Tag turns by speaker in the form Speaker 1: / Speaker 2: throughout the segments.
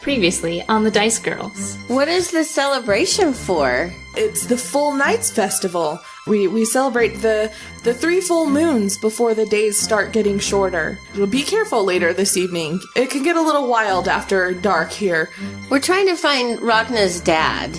Speaker 1: Previously on the Dice Girls.
Speaker 2: What is the celebration for?
Speaker 3: It's the Full Nights Festival. We celebrate the 3 full moons before the days start getting shorter. Be careful later this evening. It can get a little wild after dark here.
Speaker 2: We're trying to find Rhakna's dad.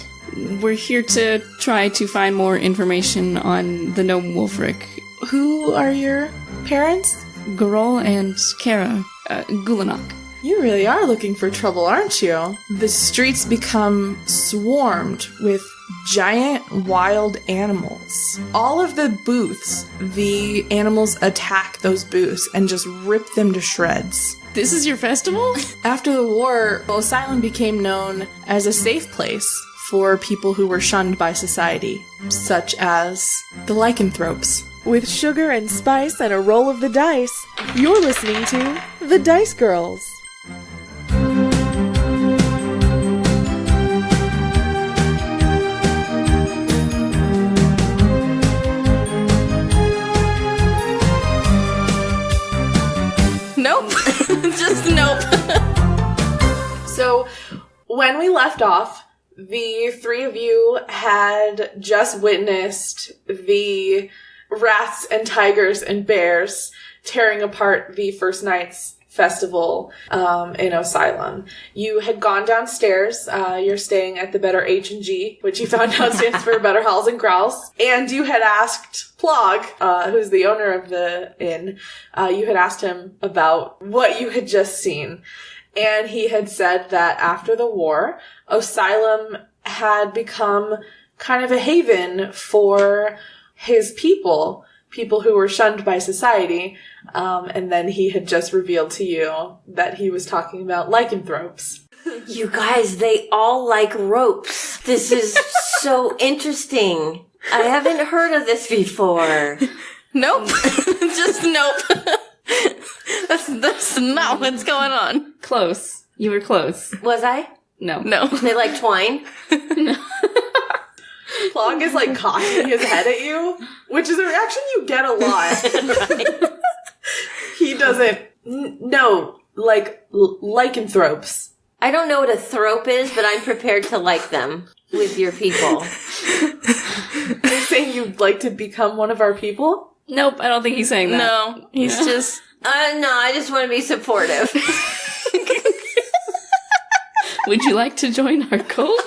Speaker 1: We're here to try to find more information on the gnome Wolfric.
Speaker 3: Who are your parents?
Speaker 1: Garol and Kara, Gulanok.
Speaker 3: You really are looking for trouble, aren't you? The streets become swarmed with giant wild animals. All of the booths, the animals attack those booths and just rip them to shreds.
Speaker 1: This is your festival?
Speaker 3: After the war, Asylum became known as a safe place for people who were shunned by society, such as the lycanthropes. With sugar and spice and a roll of the dice, you're listening to The Dice Girls.
Speaker 2: Nope. Just nope.
Speaker 3: So, when we left off, the 3 of you had just witnessed the rats and tigers and bears tearing apart the First Night's Festival in Asylum. You had gone downstairs. You're staying at the Better H&G, which you found out stands for Better Halls and Growls. And you had asked Plog, who's the owner of the inn, you had asked him about what you had just seen. And he had said that after the war, Asylum had become kind of a haven for his people who were shunned by society. And then he had just revealed to you that he was talking about lycanthropes.
Speaker 2: You guys, they all like ropes. This is so interesting. I haven't heard of this before.
Speaker 4: Nope. Just nope. That's not what's going on.
Speaker 1: Close. You were close.
Speaker 2: Was I?
Speaker 1: No.
Speaker 4: No.
Speaker 2: They like twine?
Speaker 1: No.
Speaker 3: Plog is like cocking his head at you, which is a reaction you get a lot. He doesn't. No, like lycanthropes.
Speaker 2: I don't know what a thrope is, but I'm prepared to like them with your people.
Speaker 3: You're saying you'd like to become one of our people?
Speaker 1: Nope, I don't think he's saying that.
Speaker 4: No, he's just...
Speaker 2: No, I just want to be supportive.
Speaker 1: Would you like to join our cult?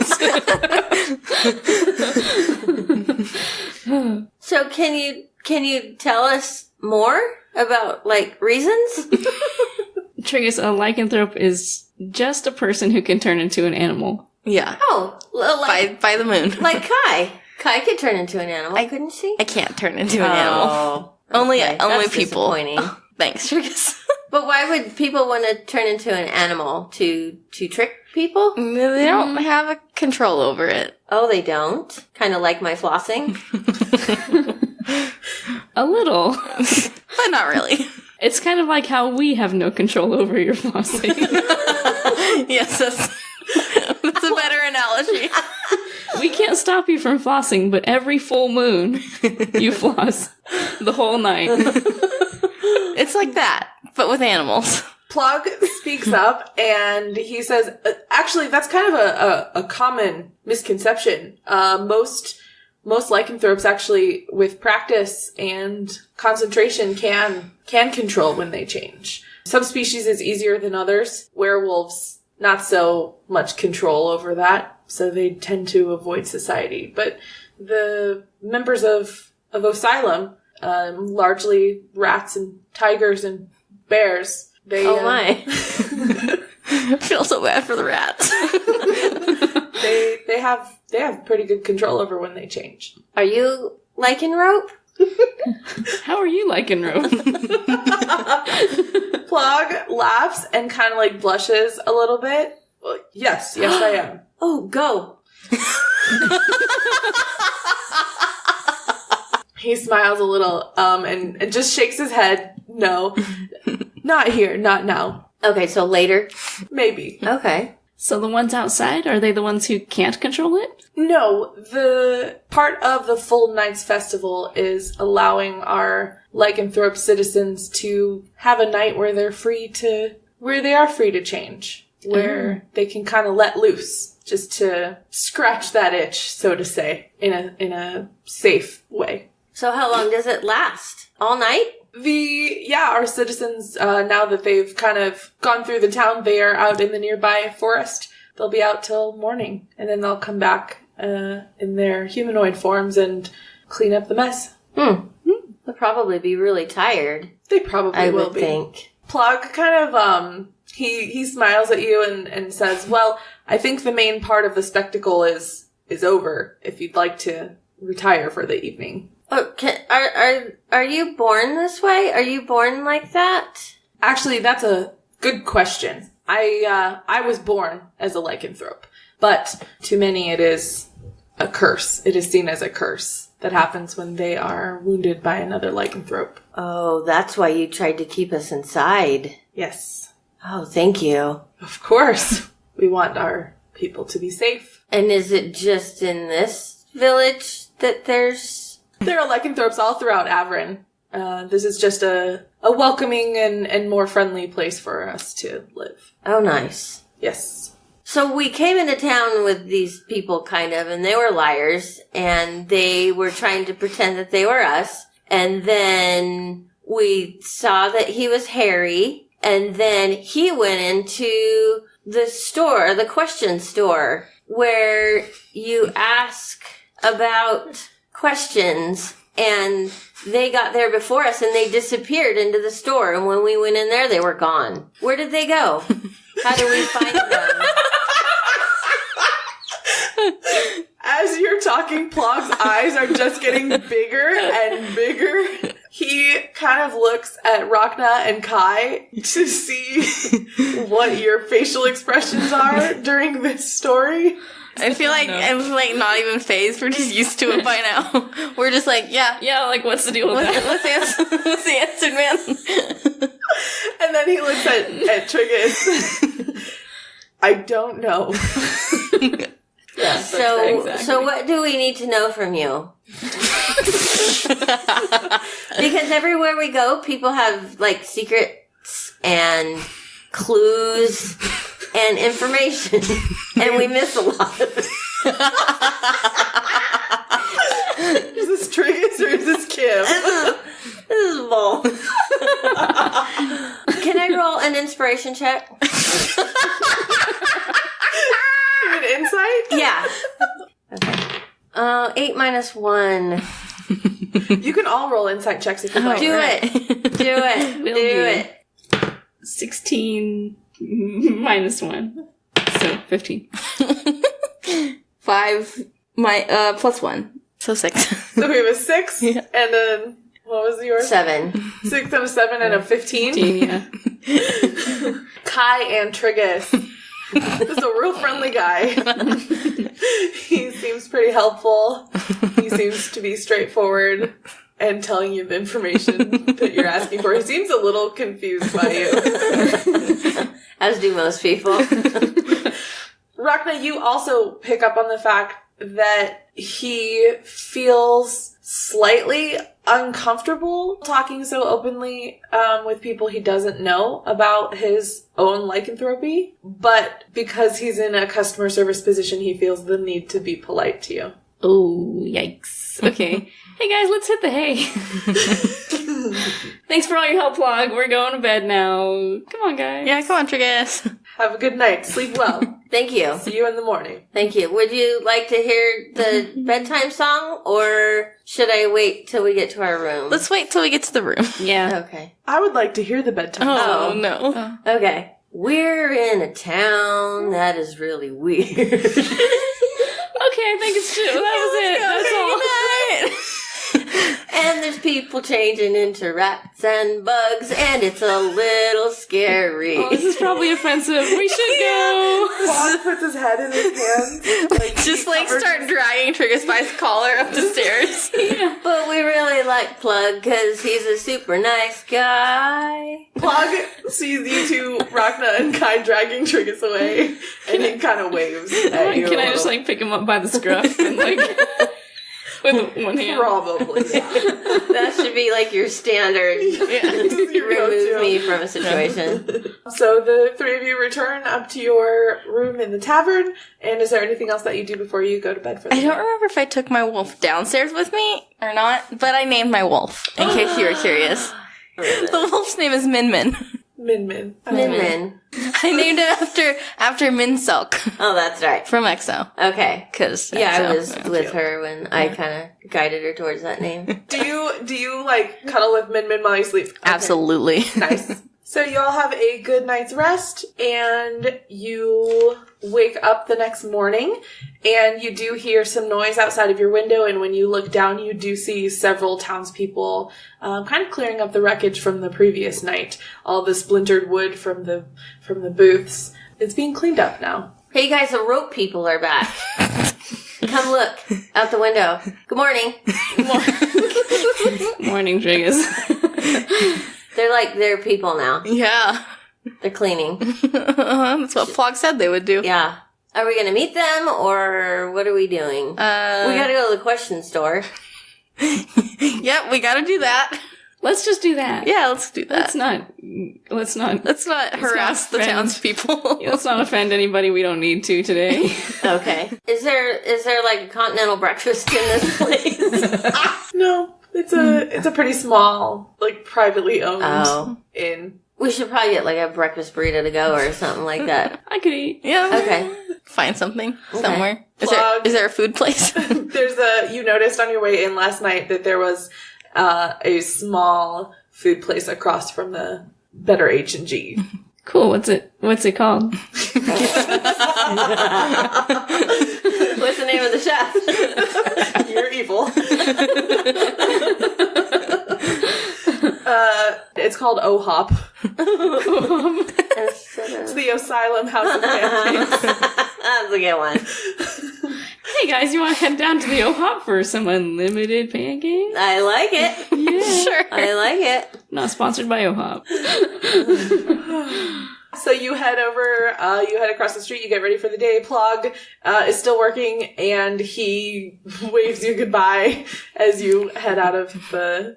Speaker 2: So can you tell us more about, like, reasons?
Speaker 1: Triggus, a lycanthrope is just a person who can turn into an animal.
Speaker 4: Yeah.
Speaker 2: Oh, like,
Speaker 4: By the moon.
Speaker 2: like Kai. Kai could turn into an animal, couldn't she?
Speaker 4: I can't turn into an animal. Only
Speaker 2: That's
Speaker 4: people.
Speaker 2: disappointing.
Speaker 4: Thanks, Triggus.
Speaker 2: But why would people want to turn into an animal? To trick people?
Speaker 4: They don't have a control over it.
Speaker 2: Oh, they don't? Kind of like my flossing?
Speaker 1: A little.
Speaker 4: But not really.
Speaker 1: It's kind of like how we have no control over your flossing.
Speaker 4: Yes, that's a better analogy.
Speaker 1: We can't stop you from flossing, but every full moon, you floss the whole night.
Speaker 4: It's like that, but with animals.
Speaker 3: Plug speaks up and he says, actually, that's kind of a common misconception. Most lycanthropes actually, with practice and concentration, can control when they change. Some species is easier than others. Werewolves, not so much control over that, so they tend to avoid society. But the members of Asylum, largely rats and tigers and bears, they...
Speaker 2: Oh my.
Speaker 4: I feel so bad for the rats.
Speaker 3: They have pretty good control over when they change.
Speaker 2: Are you liking rope?
Speaker 1: How are you liking rope?
Speaker 3: Plog laughs and kind of like blushes a little bit. Well, yes, I am.
Speaker 2: Oh, go.
Speaker 3: He smiles a little, and just shakes his head. No, not here, not now.
Speaker 2: Okay, so later.
Speaker 3: Maybe.
Speaker 2: Okay.
Speaker 1: So the ones outside, are they the ones who can't control it?
Speaker 3: No, the part of the Full Nights Festival is allowing our lycanthrope citizens to have a night where they are free to change. where they can kind of let loose, just to scratch that itch, so to say, in a safe way.
Speaker 2: So how long does it last? All night?
Speaker 3: Our citizens, now that they've kind of gone through the town, they are out in the nearby forest. They'll be out till morning, and then they'll come back in their humanoid forms and clean up the mess.
Speaker 2: They'll probably be really tired.
Speaker 3: They probably
Speaker 2: I
Speaker 3: will
Speaker 2: would
Speaker 3: be.
Speaker 2: think.
Speaker 3: Plug kind of, he smiles at you and says, well, I think the main part of the spectacle is over, if you'd like to retire for the evening.
Speaker 2: Oh, are you born this way? Are you born like that?
Speaker 3: Actually, that's a good question. I was born as a lycanthrope, but to many it is a curse. It is seen as a curse that happens when they are wounded by another lycanthrope.
Speaker 2: Oh, that's why you tried to keep us inside.
Speaker 3: Yes.
Speaker 2: Oh, thank you.
Speaker 3: Of course. We want our people to be safe.
Speaker 2: And is it just in this village that there's...
Speaker 3: There are lycanthropes all throughout Avron. This is just a welcoming and more friendly place for us to live.
Speaker 2: Oh, nice.
Speaker 3: Yes.
Speaker 2: So we came into town with these people, kind of, and they were liars, and they were trying to pretend that they were us. And then we saw that he was Harry, and then he went into the store, the question store, where you ask about questions, and they got there before us, and they disappeared into the store, and when we went in there, they were gone. Where did they go? How do we find them?
Speaker 3: As you're talking, Plog's eyes are just getting bigger and bigger. He kind of looks at Rhakna and Kai to see what your facial expressions are during this story.
Speaker 4: I feel like I'm like not even phased. We're just used to it by now. We're just like, yeah.
Speaker 1: Yeah, like, what's the deal with that?
Speaker 4: What's the answer, man?
Speaker 3: And then he looks at Triggus. I don't know.
Speaker 1: Yeah,
Speaker 2: So what do we need to know from you? Because everywhere we go, people have, like, secrets and clues and information, and we miss a lot of it.
Speaker 3: Is this Triggus or is this Kim?
Speaker 2: This is bull. Can I roll an inspiration check?
Speaker 3: You mean insight?
Speaker 2: Yeah. Okay. 8 minus 1.
Speaker 3: You can all roll insight checks if you like.
Speaker 2: Do it. Do it.
Speaker 1: Will
Speaker 2: Do
Speaker 1: do.
Speaker 2: it.
Speaker 1: 16 minus 1. So, 15.
Speaker 4: 5 plus 1. So 6.
Speaker 3: So we have a 6,
Speaker 4: Yeah.
Speaker 3: and then, what was yours?
Speaker 2: 7.
Speaker 3: 6 and a 7 and a 15.
Speaker 1: 15, yeah.
Speaker 3: Kai and Triggus. This is a real friendly guy. He seems pretty helpful. He seems to be straightforward and telling you the information that you're asking for. He seems a little confused by you.
Speaker 2: As do most people.
Speaker 3: Rhakna, you also pick up on the fact that he feels slightly uncomfortable talking so openly with people he doesn't know about his own lycanthropy, but because he's in a customer service position, he feels the need to be polite to you.
Speaker 1: Oh, yikes. Okay. Hey guys, let's hit the hay. Thanks for all your help, Plog. We're going to bed now. Come on, guys.
Speaker 4: Yeah, come on, Triggus.
Speaker 3: Have a good night. Sleep well.
Speaker 2: Thank you.
Speaker 3: See you in the morning.
Speaker 2: Thank you. Would you like to hear the bedtime song, or should I wait till we get to our room?
Speaker 4: Let's wait till we get to the room.
Speaker 1: Yeah.
Speaker 2: Okay.
Speaker 3: I would like to hear the bedtime song.
Speaker 4: Oh, no.
Speaker 2: Okay. We're in a town that is really weird.
Speaker 1: Okay, I think it's true. That was it. That's all.
Speaker 2: And there's people changing into rats and bugs, and it's a little scary.
Speaker 1: Oh, this is probably offensive. We should go.
Speaker 3: Plog puts his head in his hands.
Speaker 4: Just like start dragging Triggus by his collar up the stairs.
Speaker 1: Yeah.
Speaker 2: But we really like Plug because he's a super nice guy.
Speaker 3: Plog sees you two, Rhakna and Kai, dragging Triggus away, and he kind of waves at you.
Speaker 1: Can
Speaker 3: a
Speaker 1: I just,
Speaker 3: little.
Speaker 1: like, pick him up by the scruff and, like... With one hand.
Speaker 3: Probably. Yeah.
Speaker 2: That should be like your standard. Remove me from a situation.
Speaker 3: So the three of you return up to your room in the tavern. And is there anything else that you do before you go to bed for the
Speaker 4: I
Speaker 3: night?
Speaker 4: don't remember if I took my wolf downstairs with me or not, but I named my wolf, in case you were curious. The wolf's name is Min Min.
Speaker 3: Min Min.
Speaker 2: Min Min.
Speaker 4: I named it after Min Selk
Speaker 2: Oh, that's right.
Speaker 4: from EXO.
Speaker 2: Okay.
Speaker 4: Cause
Speaker 2: Yeah, I
Speaker 4: EXO.
Speaker 2: was with her when I kind of guided her towards that name.
Speaker 3: Do you like cuddle with Min Min while you sleep? Okay.
Speaker 4: Absolutely.
Speaker 3: Nice. So you all have a good night's rest, and you wake up the next morning, and you do hear some noise outside of your window, and when you look down, you do see several townspeople kind of clearing up the wreckage from the previous night. All the splintered wood from the booths. It's being cleaned up now.
Speaker 2: Hey guys, the rope people are back. Come look out the window. Good morning.
Speaker 1: Morning, Triggus.
Speaker 2: They're people now.
Speaker 4: Yeah.
Speaker 2: They're cleaning.
Speaker 4: That's what Flog said they would do.
Speaker 2: Yeah. Are we going to meet them, or what are we doing? We got to go to the question store.
Speaker 4: Yep, we gotta do that.
Speaker 1: Let's just do that.
Speaker 4: Yeah, let's do that.
Speaker 1: Let's not
Speaker 4: harass the
Speaker 1: offend-
Speaker 4: townspeople.
Speaker 1: Let's not offend anybody we don't need to today.
Speaker 2: Okay. Is there like a continental breakfast in this place?
Speaker 3: No, it's a pretty small, like privately owned inn.
Speaker 2: We should probably get like a breakfast burrito to go or something like that.
Speaker 1: I could eat.
Speaker 4: Yeah.
Speaker 2: Okay.
Speaker 4: Find something
Speaker 2: Okay.
Speaker 4: somewhere.
Speaker 3: Plug.
Speaker 4: Is there a food place?
Speaker 3: You noticed on your way in last night that there was a small food place across from the Better H&G.
Speaker 1: Cool. What's it called?
Speaker 2: What's the name of the chef?
Speaker 3: You're evil. It's called O-Hop. It's the Asylum House of Pancakes.
Speaker 2: That's a good one.
Speaker 1: Hey guys, you want to head down to the O-Hop for some unlimited pancakes?
Speaker 2: I like it.
Speaker 1: Yeah.
Speaker 4: Sure.
Speaker 2: I like it.
Speaker 1: Not sponsored by O-Hop.
Speaker 3: So you head over, you head across the street, you get ready for the day. Plog is still working, and he waves you goodbye as you head out of the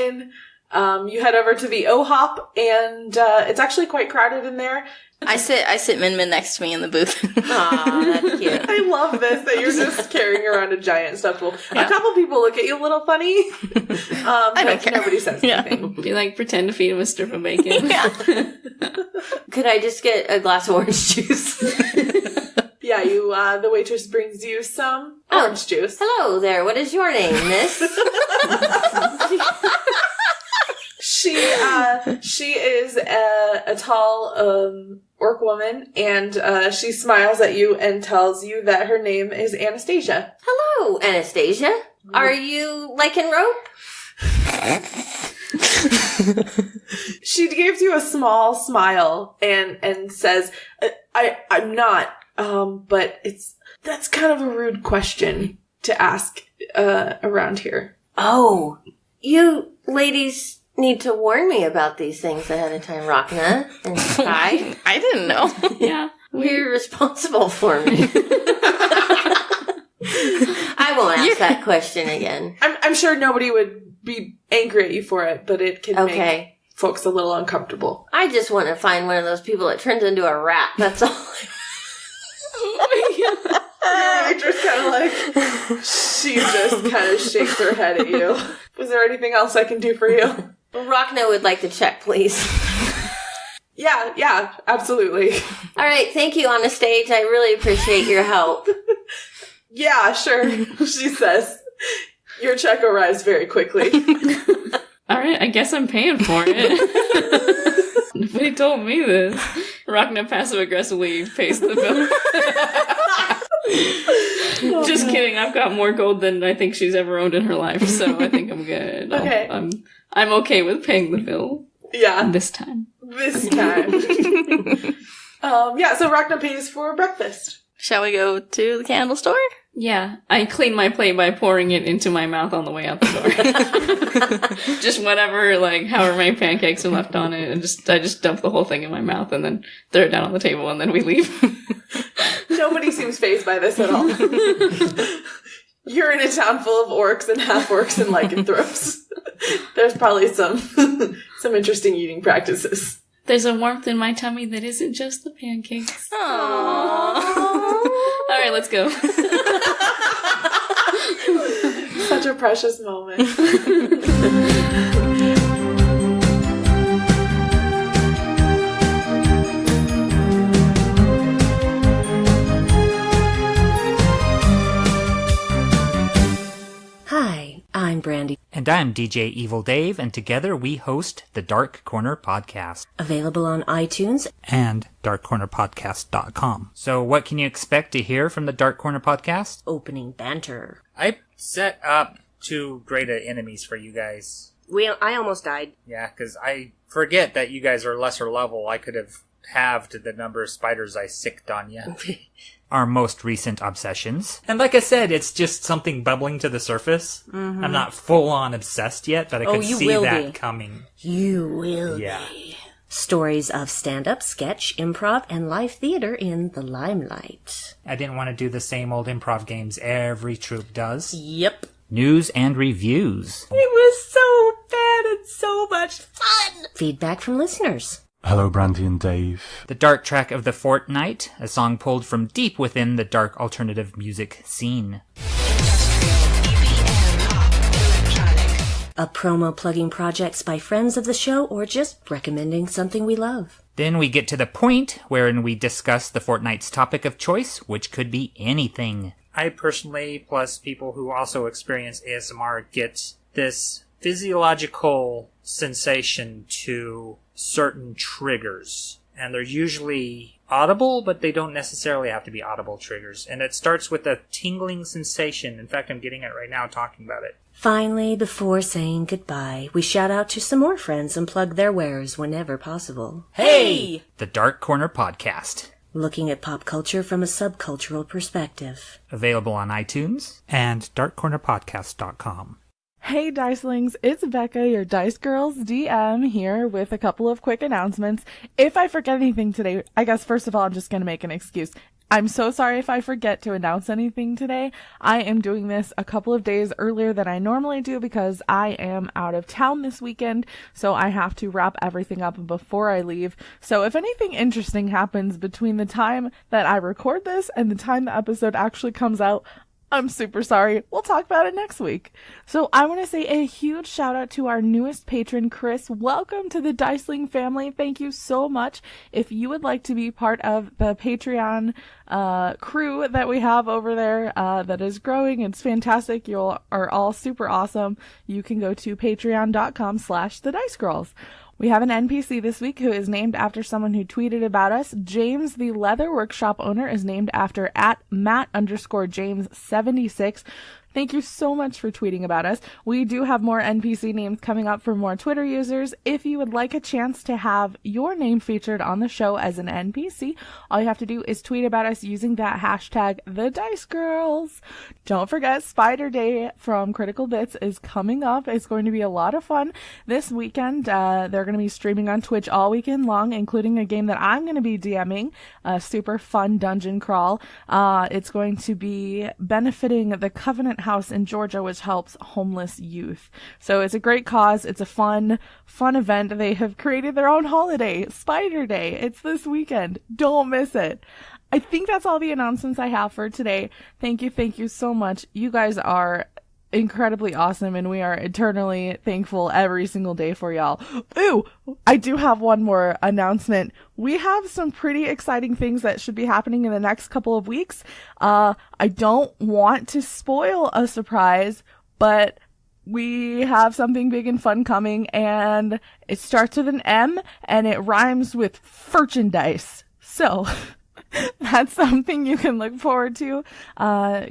Speaker 3: inn. You head over to the O-Hop, and it's actually quite crowded in there.
Speaker 4: I sit Min Min next to me in the booth.
Speaker 2: Aw, that's cute.
Speaker 3: I love this, that you're just carrying around a giant stuffed wolf.
Speaker 4: Yeah.
Speaker 3: A couple people look at you a little funny.
Speaker 4: I don't care.
Speaker 3: Nobody says anything.
Speaker 1: Be like, pretend to feed him a strip of bacon.
Speaker 4: Yeah.
Speaker 2: Could I just get a glass of orange juice?
Speaker 3: Yeah, the waitress brings you some orange juice.
Speaker 2: Hello there. What is your name, miss?
Speaker 3: She is a tall orc woman, and she smiles at you and tells you that her name is Anastasia.
Speaker 2: Hello, Anastasia. Are you liking rope?
Speaker 3: She gives you a small smile and says, I'm not, but that's kind of a rude question to ask around here.
Speaker 2: Oh, you ladies need to warn me about these things ahead of time, Rhakna and Sky.
Speaker 4: I didn't know.
Speaker 1: Yeah.
Speaker 2: You're responsible for me. I won't ask that question again.
Speaker 3: I'm sure nobody would be angry at you for it, but it can make
Speaker 2: Okay.
Speaker 3: folks a little uncomfortable.
Speaker 2: I just want to find one of those people that turns into a rat. That's all.
Speaker 3: Your waitress kind of like, she just kind of shakes her head at you. Was there anything else I can do for you?
Speaker 2: Rhakna would like to check, please.
Speaker 3: Yeah, absolutely.
Speaker 2: All right, thank you on the stage. I really appreciate your help.
Speaker 3: Yeah, sure, she says. Your check arrives very quickly.
Speaker 1: All right, I guess I'm paying for it. Nobody told me this. Rhakna passive-aggressively pays the bill. Just kidding. I've got more gold than I think she's ever owned in her life, so I think I'm good.
Speaker 3: Okay.
Speaker 1: I'm okay with paying the bill
Speaker 3: Yeah,
Speaker 1: this time.
Speaker 3: this time. So Rhakna pays for breakfast.
Speaker 4: Shall we go to the candle store?
Speaker 1: Yeah, I clean my plate by pouring it into my mouth on the way out the door. Just whatever, like, however many pancakes are left on it, and I just dump the whole thing in my mouth and then throw it down on the table and then we leave.
Speaker 3: Nobody seems fazed by this at all. you're in a town full of orcs and half-orcs and lycanthropes. There's probably some interesting eating practices.
Speaker 1: There's a warmth in my tummy that isn't just the pancakes.
Speaker 4: Aww.
Speaker 1: All right, let's go.
Speaker 3: Such a precious moment.
Speaker 5: Hi, I'm Brandy.
Speaker 6: And I'm DJ Evil Dave, and together we host the Dark Corner Podcast.
Speaker 5: Available on iTunes
Speaker 6: And darkcornerpodcast.com. So what can you expect to hear from the Dark Corner Podcast?
Speaker 5: opening banter.
Speaker 6: I set up 2 great enemies for you guys.
Speaker 5: I almost died.
Speaker 6: Yeah, because I forget that you guys are lesser level. I could have halved the number of spiders I sicked on you. Our most recent obsessions. And like I said, it's just something bubbling to the surface. Mm-hmm. I'm not full-on obsessed yet, but I could see that coming.
Speaker 5: You will
Speaker 6: Yeah.
Speaker 5: be. Stories of stand-up, sketch, improv, and live theater in the limelight.
Speaker 6: I didn't want to do the same old improv games every troupe does.
Speaker 5: Yep.
Speaker 6: News and reviews.
Speaker 5: It was so bad and so much fun! Feedback from listeners.
Speaker 7: Hello, Brandy and Dave.
Speaker 6: The Dark Track of the Fortnight, a song pulled from deep within the dark alternative music scene.
Speaker 5: A promo plugging projects by friends of the show or just recommending something we love.
Speaker 6: Then we get to the point wherein we discuss the fortnight's topic of choice, which could be anything. I personally, plus people who also experience ASMR, get this physiological sensation to certain triggers. And they're usually audible, but they don't necessarily have to be audible triggers. And it starts with a tingling sensation. In fact, I'm getting it right now talking about it.
Speaker 5: Finally, before saying goodbye, we shout out to some more friends and plug their wares whenever possible.
Speaker 6: Hey! The Dark Corner Podcast.
Speaker 5: Looking at pop culture from a subcultural perspective.
Speaker 6: Available on iTunes and darkcornerpodcast.com.
Speaker 3: Hey Dicelings, it's Becca, your Dice Girls DM, here with a couple of quick announcements. If I forget anything today, I guess first of all I'm just going to make an excuse. I'm so sorry if I forget to announce anything today. I am doing this a couple of days earlier than I normally do because I am out of town this weekend, so I have to wrap everything up before I leave. So if anything interesting happens between the time that I record this and the time the episode actually comes out, I'm super sorry. We'll talk about it next week. So I want to say a huge shout out to our newest patron, Chris. Welcome to the Diceling family. Thank you so much. If you would like to be part of the Patreon crew that we have over there that is growing, it's fantastic. You are all super awesome. You can go to patreon.com/thedicegirls. We have an NPC this week who is named after someone who tweeted about us. James, the leather workshop owner, is named after @Matt_James76. Thank you so much for tweeting about us. We do have more NPC names coming up for more Twitter users. If you would like a chance to have your name featured on the show as an NPC, all you have to do is tweet about us using that hashtag, #TheDiceGirls. Don't forget, Spider Day from Critical Bits is coming up. It's going to be a lot of fun this weekend. They're going to be streaming on Twitch all weekend long, including a game that I'm going to be DMing, a super fun dungeon crawl. It's going to be benefiting the Covenant House in Georgia, which helps homeless youth. So it's a great cause. It's a fun event. They have created their own holiday, Spider Day. It's this weekend. Don't miss it. I think that's all the announcements I have for today. Thank you so much. You guys are incredibly awesome, and we are eternally thankful every single day for y'all. Ooh, I do have one more announcement. We have some pretty exciting things that should be happening in the next couple of weeks. I don't want to spoil a surprise, but we have something big and fun coming, and it starts with an M, and it rhymes with merchandise. So that's something you can look forward to.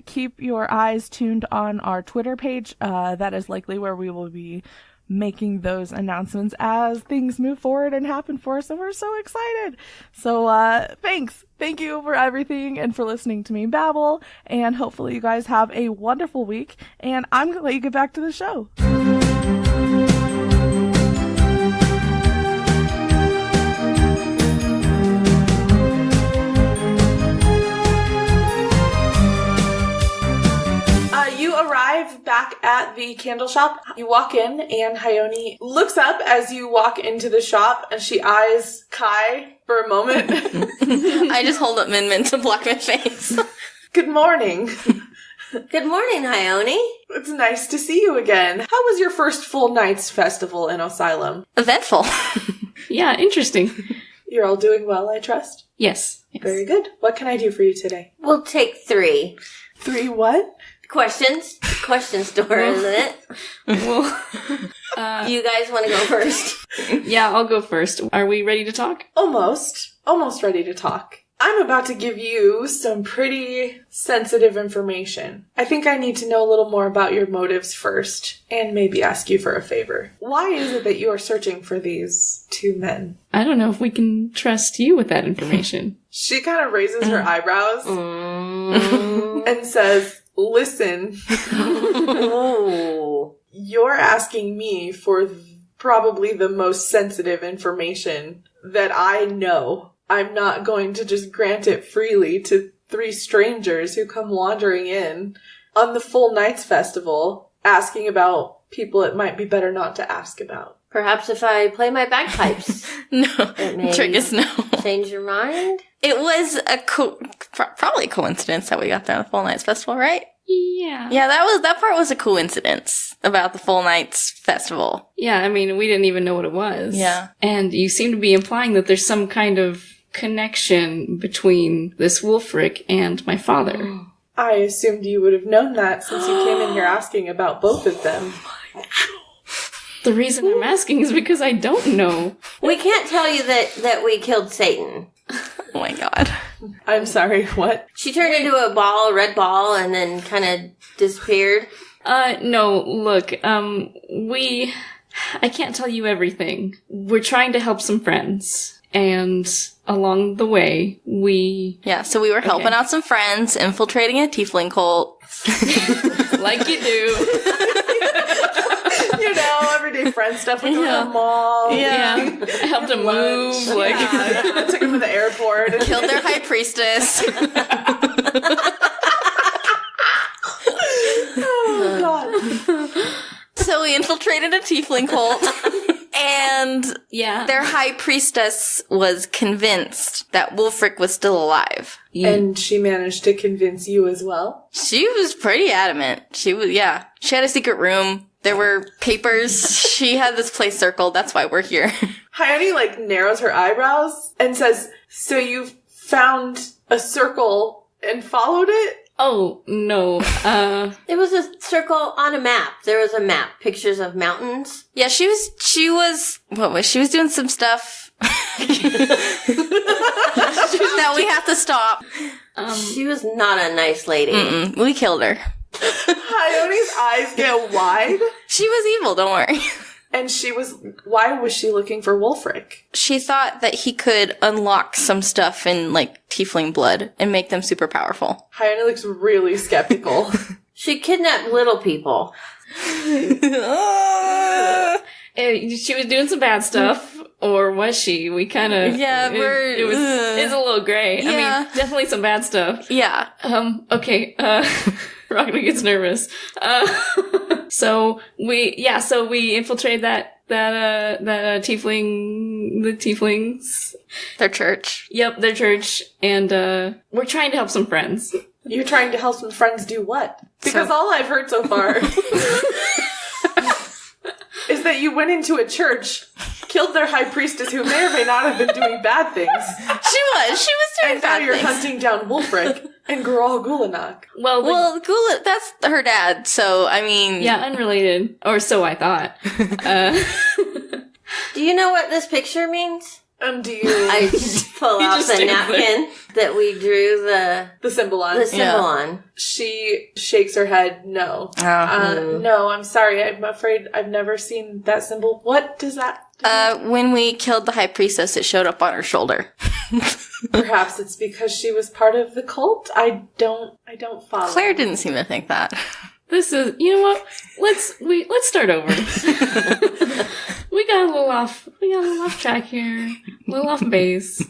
Speaker 3: Keep your eyes tuned on our Twitter page. That is likely where we will be making those announcements as things move forward and happen for us, and we're so excited. So thanks. Thank you for everything and for listening to me babble, and hopefully you guys have a wonderful week, and I'm going to let you get back to the show. You back at the candle shop. You walk in, and Hioni looks up as you walk into the shop, and she eyes Kai for a moment.
Speaker 4: I just hold up Min Min to block my face.
Speaker 3: Good morning.
Speaker 2: Good morning, Hioni.
Speaker 3: It's nice to see you again. How was your first full night's festival in Asylum?
Speaker 4: Eventful.
Speaker 1: Yeah, interesting.
Speaker 3: You're all doing well, I trust?
Speaker 1: Yes.
Speaker 3: Very good. What can I do for you today?
Speaker 2: We'll take 3.
Speaker 3: 3 what?
Speaker 2: Questions? Question store, isn't it?
Speaker 1: Well,
Speaker 2: You guys want to go first?
Speaker 1: yeah, I'll go first. Are we ready to talk?
Speaker 3: Almost ready to talk. I'm about to give you some pretty sensitive information. I think I need to know a little more about your motives first, and maybe ask you for a favor. Why is it that you are searching for these 2 men?
Speaker 1: I don't know if we can trust you with that information.
Speaker 3: She kind of raises her eyebrows and says, listen,
Speaker 2: Ooh.
Speaker 3: you're asking me for probably the most sensitive information that I know. I'm not going to just grant it freely to 3 strangers who come wandering in on the Full Nights Festival asking about people it might be better not to ask about.
Speaker 2: Perhaps if I play my bagpipes,
Speaker 4: No.
Speaker 2: it may
Speaker 4: Triggus, no.
Speaker 2: change your mind?
Speaker 4: It was probably a coincidence that we got there on the Full Nights Festival, right?
Speaker 1: Yeah.
Speaker 4: Yeah, that part was a coincidence about the Full Nights Festival.
Speaker 1: Yeah, I mean, we didn't even know what it was.
Speaker 4: Yeah.
Speaker 1: And you seem to be implying that there's some kind of connection between this Wulfric and my father.
Speaker 3: I assumed you would have known that since you came in here asking about both of them.
Speaker 1: The reason I'm asking is because I don't know.
Speaker 2: We can't tell you that we killed Satan.
Speaker 4: Oh my god.
Speaker 3: I'm sorry, what?
Speaker 2: She turned into a ball, a red ball, and then kind of disappeared.
Speaker 1: No, look, I can't tell you everything. We're trying to help some friends, and along the way,
Speaker 4: Yeah, so we were helping out some friends, infiltrating a tiefling cult.
Speaker 1: like you do.
Speaker 3: You know, everyday friend stuff. We go to the mall.
Speaker 1: Yeah. I helped him move, like...
Speaker 3: I took him to the airport.
Speaker 4: Killed their high priestess.
Speaker 3: Oh, God.
Speaker 4: So we infiltrated a tiefling cult. And
Speaker 1: Yeah.
Speaker 4: their high priestess was convinced that Wulfric was still alive.
Speaker 3: And she managed to convince you as well?
Speaker 4: She was pretty adamant. She had a secret room. There were papers. She had this place circled. That's why we're here.
Speaker 3: Hioni, narrows her eyebrows and says, so you found a circle and followed it?
Speaker 1: Oh, no.
Speaker 2: It was a circle on a map. There was a map, pictures of mountains.
Speaker 4: Yeah, she was doing some stuff that we have to stop.
Speaker 2: She was not a nice lady.
Speaker 4: We killed her.
Speaker 3: Hioni's eyes get wide.
Speaker 4: She was evil, don't worry.
Speaker 3: And why was she looking for Wulfric?
Speaker 4: She thought that he could unlock some stuff in, tiefling blood and make them super powerful.
Speaker 3: Hioni looks really skeptical.
Speaker 2: She kidnapped little people.
Speaker 1: She was doing some bad stuff, or was she? We kind of...
Speaker 4: Yeah,
Speaker 1: it's a little gray.
Speaker 4: Yeah.
Speaker 1: I mean, definitely some bad stuff.
Speaker 4: Yeah.
Speaker 1: Okay, Rhakna gets nervous. So we infiltrated that tiefling, the tieflings.
Speaker 4: Their church.
Speaker 1: Yep, their church, and we're trying to help some friends.
Speaker 3: You're trying to help some friends do what? Because all I've heard so far is that you went into a church, killed their high priestess who may or may not have been doing bad things.
Speaker 4: She was doing
Speaker 3: And now
Speaker 4: bad
Speaker 3: you're
Speaker 4: things.
Speaker 3: hunting down Wulfric and Gural Gulanak.
Speaker 1: Well,
Speaker 4: Gula, that's her dad, so, I mean...
Speaker 1: yeah, unrelated. Or so I thought.
Speaker 2: Do you know what this picture means?
Speaker 3: Do you...
Speaker 2: I just pull out
Speaker 1: just
Speaker 2: the
Speaker 1: stands
Speaker 2: napkin that we drew
Speaker 3: the symbol on.
Speaker 2: the symbol on.
Speaker 3: She shakes her head, no. No, I'm sorry. I'm afraid I've never seen that symbol. What does that do?
Speaker 4: When we killed the high priestess, it showed up on her shoulder.
Speaker 3: Perhaps it's because she was part of the cult? I don't follow.
Speaker 4: Claire didn't seem to think that.
Speaker 1: This is, you know what? Let's start over. We got a little off track here. A little off base.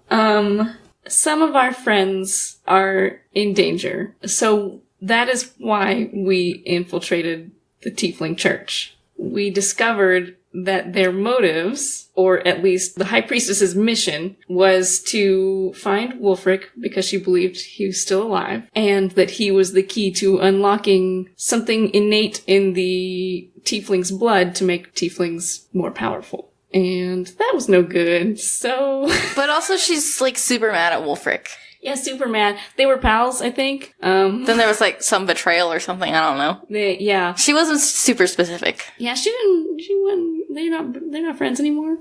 Speaker 1: Some of our friends are in danger. So that is why we infiltrated the Tiefling Church. We discovered that their motives, or at least the High Priestess's mission, was to find Wulfric because she believed he was still alive, and that he was the key to unlocking something innate in the Tiefling's blood to make Tieflings more powerful. And that was no good, so...
Speaker 4: But also she's, like, super mad at Wulfric.
Speaker 1: Yeah, super mad. They were pals, I think.
Speaker 4: Then there was, like, some betrayal or something, I don't know.
Speaker 1: Yeah.
Speaker 4: She wasn't super specific.
Speaker 1: Yeah, she wasn't, they're not friends anymore.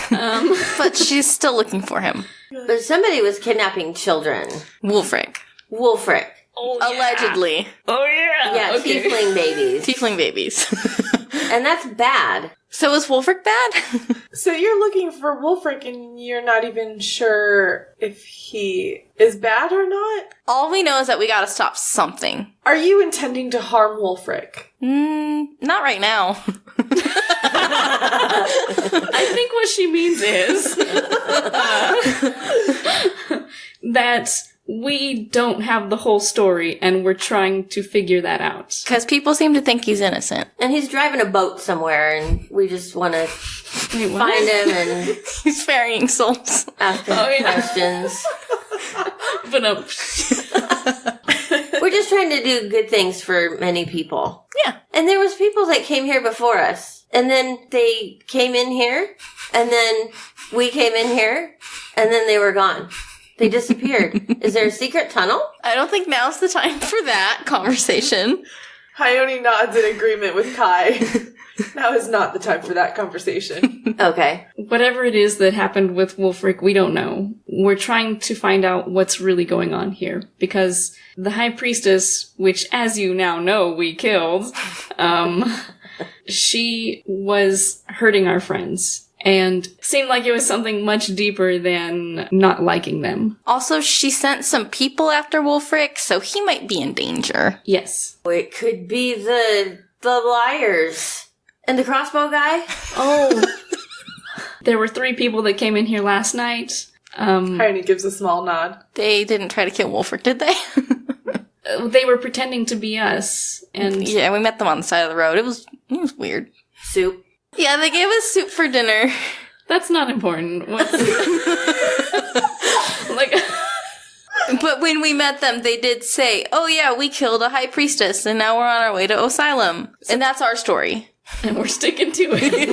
Speaker 4: But she's still looking for him.
Speaker 2: But somebody was kidnapping children.
Speaker 4: Wulfric.
Speaker 1: Oh, yeah.
Speaker 4: Allegedly.
Speaker 1: Oh, yeah.
Speaker 2: Yeah,
Speaker 1: Okay.
Speaker 2: tiefling babies.
Speaker 4: Tiefling babies.
Speaker 2: And that's bad.
Speaker 4: So is Wulfric bad?
Speaker 3: So you're looking for Wulfric and you're not even sure if he is bad or not?
Speaker 4: All we know is that we gotta stop something.
Speaker 3: Are you intending to harm Wulfric?
Speaker 4: Not right now.
Speaker 1: I think what she means is that we don't have the whole story and we're trying to figure that out.
Speaker 4: Because people seem to think he's innocent.
Speaker 2: And he's driving a boat somewhere, and we just want to
Speaker 1: Wait, what?
Speaker 2: find him and
Speaker 4: He's ferrying souls.
Speaker 2: ask him questions.
Speaker 1: But
Speaker 2: We're just trying to do good things for many people.
Speaker 4: Yeah.
Speaker 2: And there was people that came here before us. And then they came in here. And then we came in here. And then they were gone. They disappeared. Is there a secret tunnel?
Speaker 4: I don't think now's the time for that conversation.
Speaker 3: Hioni nods in agreement with Kai. Now is not the time for that conversation.
Speaker 2: Okay.
Speaker 1: whatever it is that happened with Wulfric, we don't know. We're trying to find out what's really going on here. Because the High Priestess, which as you now know we killed, she was hurting our friends. And seemed like it was something much deeper than not liking them.
Speaker 4: Also, she sent some people after Wulfric, so he might be in danger.
Speaker 1: Yes.
Speaker 2: It could be the liars. And the crossbow guy?
Speaker 1: Oh. There were 3 people that came in here last night.
Speaker 3: Hioni gives a small nod.
Speaker 4: They didn't try to kill Wulfric, did they?
Speaker 1: They were pretending to be us. And
Speaker 4: Yeah, we met them on the side of the road. It was weird.
Speaker 2: Soup.
Speaker 4: Yeah, they gave us soup for dinner.
Speaker 1: that's not important. Like,
Speaker 4: But when we met them, they did say, oh yeah, we killed a high priestess, and now we're on our way to Asylum. And that's our story.
Speaker 1: and we're sticking to it.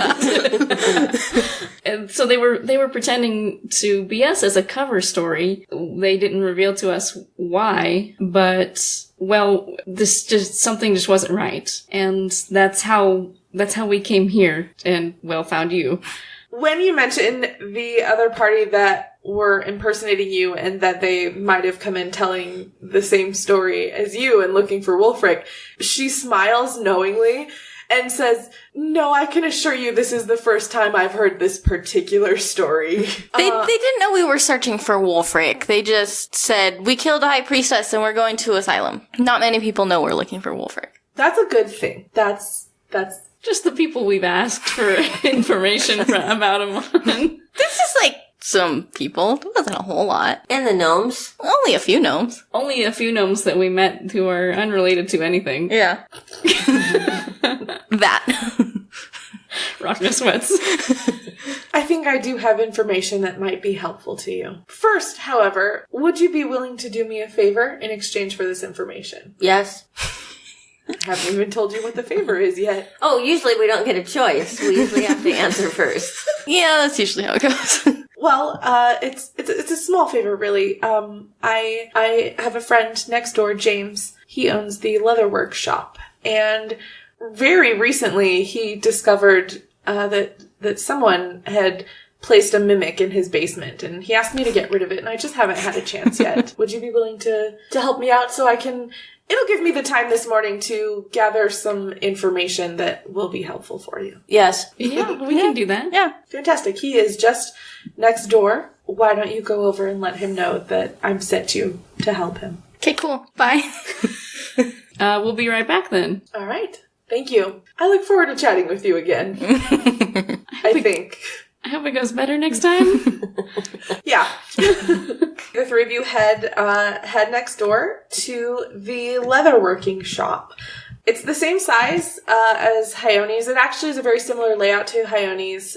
Speaker 1: And so they were pretending to be us as a cover story. They didn't reveal to us why, but well, something just wasn't right. And that's how we came here and well found you.
Speaker 3: When you mentioned the other party that were impersonating you and that they might have come in telling the same story as you and looking for Wulfric, she smiles knowingly and says, no, I can assure you this is the first time I've heard this particular story.
Speaker 4: They didn't know we were searching for Wulfric. They just said, we killed a high priestess and we're going to Asylum. Not many people know we're looking for Wulfric.
Speaker 3: That's a good thing. That's
Speaker 1: Just the people we've asked for information about him on.
Speaker 4: This is like some people. It wasn't a whole lot.
Speaker 2: And the gnomes.
Speaker 4: Only a few gnomes.
Speaker 1: Only a few gnomes that we met who are unrelated to anything.
Speaker 4: Yeah. That.
Speaker 1: Rhakna sweats.
Speaker 3: I think I do have information that might be helpful to you. First, however, would you be willing to do me a favor in exchange for this information?
Speaker 2: Yes.
Speaker 3: I haven't even told you what the favor is yet.
Speaker 2: Oh, usually we don't get a choice. We usually have to answer first.
Speaker 4: Yeah, that's usually how it goes.
Speaker 3: Well, it's a small favor, really. I have a friend next door, James. He owns the leather workshop, and very recently he discovered that someone had placed a mimic in his basement, and he asked me to get rid of it, and I just haven't had a chance yet. Would you be willing to help me out so I can? It'll give me the time this morning to gather some information that will be helpful for you.
Speaker 2: Yes.
Speaker 1: Yeah, we can do that.
Speaker 4: Yeah.
Speaker 3: Fantastic. He is just next door. Why don't you go over and let him know that I'm sent you to help him?
Speaker 4: Okay, cool. Bye.
Speaker 1: We'll be right back then.
Speaker 3: All right. Thank you. I look forward to chatting with you again. I think.
Speaker 1: I hope it goes better next time.
Speaker 3: Yeah. The three of you head next door to the leatherworking shop. It's the same size as Hioni's. It actually is a very similar layout to Hioni's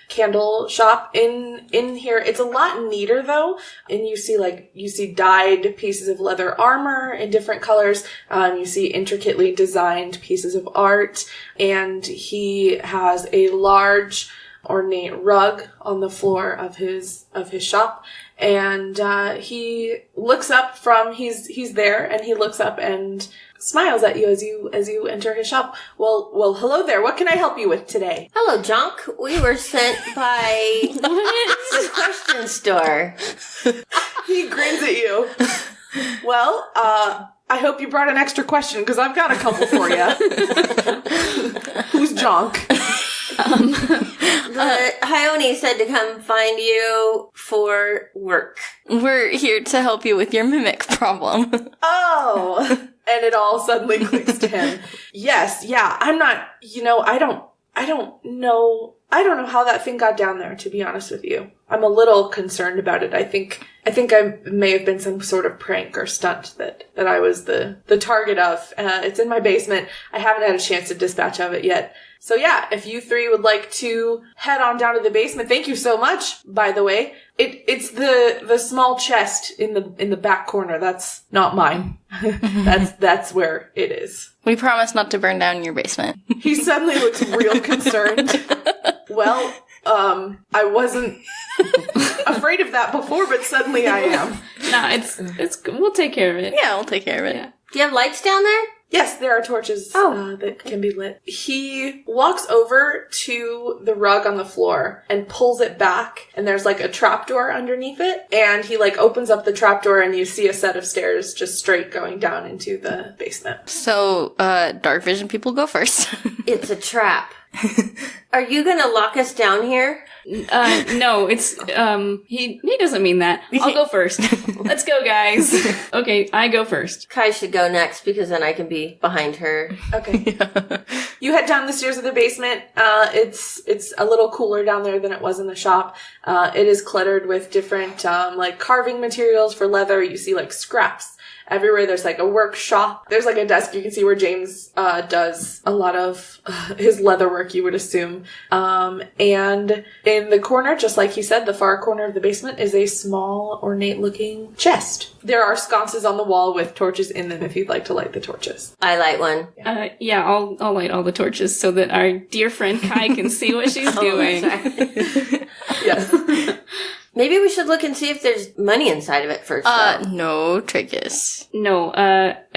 Speaker 3: candle shop. In here, it's a lot neater though, and you see dyed pieces of leather armor in different colors. You see intricately designed pieces of art, and he has a large ornate rug on the floor of his shop. And he looks up from he's there, and he looks up and smiles at you as you enter his shop. Well, hello there. What can I help you with today?
Speaker 2: Hello, Junk. We were sent by the question store.
Speaker 3: He grins at you. Well, I hope you brought an extra question because I've got a couple for you. Who's Junk?
Speaker 2: The Hioni said to come find you for work.
Speaker 4: We're here to help you with your mimic problem.
Speaker 3: Oh, and it all suddenly clicks to him. Yes, yeah, I'm not, I don't know how that thing got down there, to be honest with you. I'm a little concerned about it. I think I may have been some sort of prank or stunt that I was the target of. It's in my basement. I haven't had a chance to dispatch of it yet. So yeah, if you three would like to head on down to the basement, thank you so much, by the way. It's the small chest in the back corner. That's not mine. That's where it is.
Speaker 4: We promise not to burn down your basement.
Speaker 3: He suddenly looks real concerned. Well, I wasn't afraid of that before, but suddenly I am.
Speaker 1: No, it's we'll take care of it.
Speaker 4: Yeah, we'll take care of it.
Speaker 1: Yeah.
Speaker 2: Do you have lights down there?
Speaker 3: Yes, there are torches that can be lit. He walks over to the rug on the floor and pulls it back, and there's like a trapdoor underneath it, and he opens up the trapdoor, and you see a set of stairs just straight going down into the basement.
Speaker 4: So, dark vision people go first.
Speaker 2: It's a trap. Are you gonna lock us down here?
Speaker 1: No, it's, he doesn't mean that. I'll go first. Let's go, guys. Okay, I go first.
Speaker 2: Kai should go next because then I can be behind her.
Speaker 3: Okay. Yeah. You head down the stairs of the basement. It's a little cooler down there than it was in the shop. It is cluttered with different, carving materials for leather. You see, scraps everywhere. There's a workshop. There's a desk you can see where James does a lot of his leather work, you would assume. And in the corner, just like he said, the far corner of the basement is a small, ornate-looking chest. There are sconces on the wall with torches in them if you'd like to light the torches.
Speaker 2: I light one.
Speaker 1: Yeah, I'll light all the torches so that our dear friend Kai can see what she's doing.
Speaker 2: Sorry.
Speaker 3: Yes.
Speaker 2: Maybe we should look and see if there's money inside of it first.
Speaker 4: No, Triggus.
Speaker 1: No,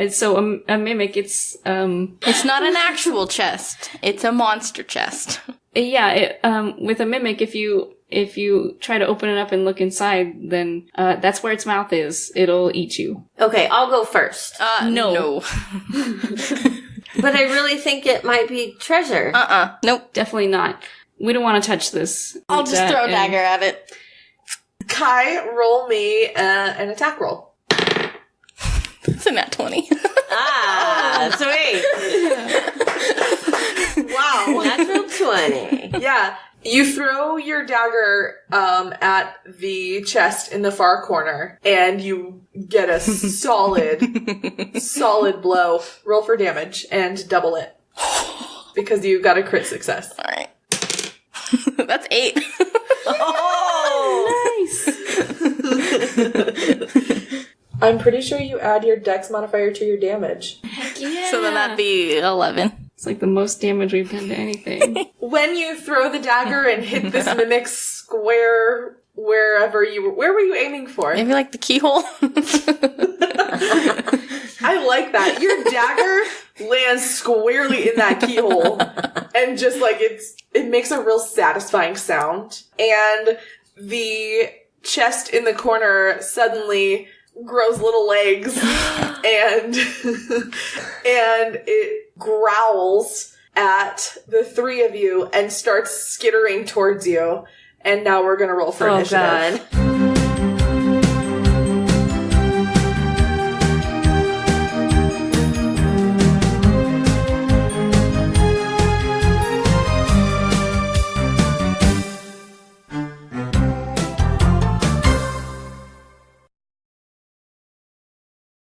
Speaker 1: so a mimic, it's
Speaker 4: not an actual chest. It's a monster chest.
Speaker 1: Yeah, with a mimic, if you try to open it up and look inside, then that's where its mouth is. It'll eat you.
Speaker 2: Okay, I'll go first.
Speaker 4: No.
Speaker 2: But I really think it might be treasure.
Speaker 4: Nope.
Speaker 1: Definitely not. We don't want to touch this.
Speaker 4: I'll just throw a dagger at it.
Speaker 3: Kai, roll me an attack roll.
Speaker 4: It's a nat 20.
Speaker 2: Sweet.
Speaker 3: Wow.
Speaker 2: Natural 20.
Speaker 3: Yeah. You throw your dagger at the chest in the far corner, and you get a solid blow. Roll for damage and double it. Because you got a crit success.
Speaker 4: All right. That's 8.
Speaker 2: Oh,
Speaker 3: nice. I'm pretty sure you add your dex modifier to your damage.
Speaker 1: Heck yeah.
Speaker 4: So then that'd be 11.
Speaker 1: It's the most damage we've done to anything.
Speaker 3: When you throw the dagger and hit this mimic square where were you aiming for?
Speaker 4: Maybe the keyhole?
Speaker 3: I like that. Your dagger lands squarely in that keyhole, and just it makes a real satisfying sound. And the chest in the corner suddenly grows little legs, and it growls at the three of you and starts skittering towards you. And now we're gonna roll for initiative.
Speaker 2: God.